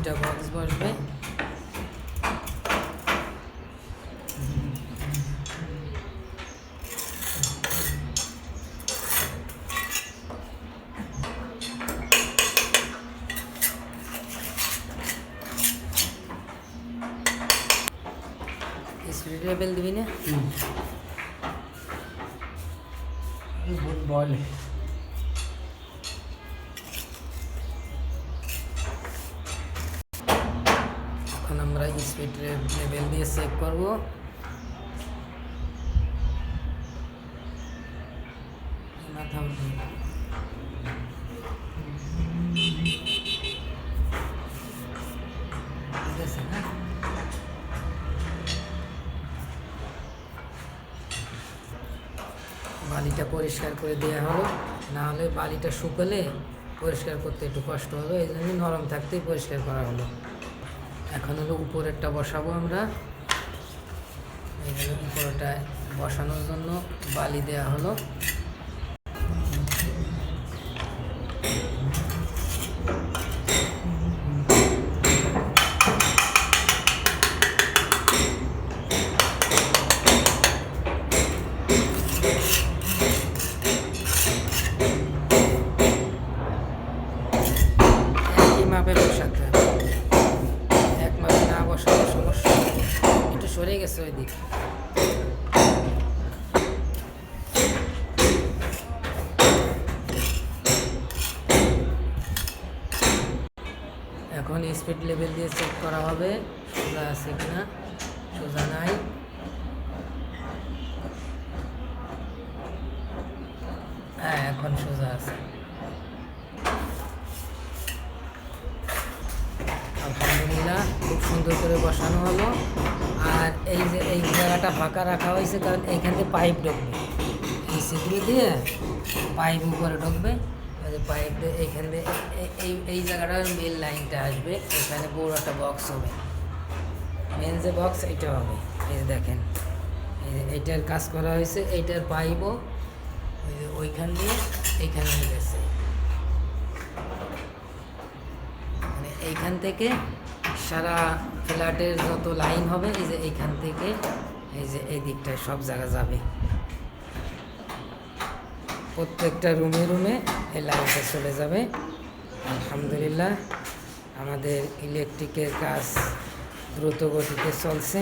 দুইটা বক্স বসবে। Speed level দিবি না? Good ball. এখন আমরা স্পিড লেভেল দিয়ে চেক করব। মাথা উঠে ঠিক আছে না? বালিটা পরিষ্কার করে দেওয়া হলো, না হলে বালিটা শুকলে পরিষ্কার করতে একটু কষ্ট হবে, এই জন্য নরম থাকতেই পরিষ্কার করা হলো। এখন হলো উপরেরটা বসাবো আমরা। এই হলো উপরেরটা বসানোর জন্য বালি দেওয়া হলো। একই মাপে বসাতে হবে, এক মাপে না বসালে সমস্যা। একটু সরে গেছে ওই দিক। এখন স্পিড লেভেল দিয়ে চেক করা হবে সোজা আছে কিনা। সোজা নাই। হ্যাঁ, এখন সোজা আছে। আলহামদুলিল্লাহ, খুব সুন্দর করে বসানো হলো। আর এই যে এই জায়গাটা ফাঁকা রাখা হয়েছে, কারণ এইখান থেকে পাইপ ঢুকবে, এই ছিদ্র দিয়ে পাইপ উপরে ঢুকবে। পাইপ দিয়ে এইখান দিয়ে এই জায়গাটার মেন লাইনটা আসবে, এখানে বড় একটা বক্স হবে। মেন যে বক্স এইটা হবে, এই যে দেখেন, এই যে এইটার কাজ করা হয়েছে। এইটার পাইপও ওইখান দিয়ে এইখানে গেছে, মানে এইখান থেকে সারা ফ্ল্যাটের যত লাইন হবে, এই যে এইখান থেকে এই যে এই দিকটায় সব জায়গা যাবে। প্রত্যেকটা রুমে রুমে এই লাইনটা চলে যাবে। আলহামদুলিল্লাহ, আমাদের ইলেকট্রিকের কাজ দ্রুত গতিতে চলছে।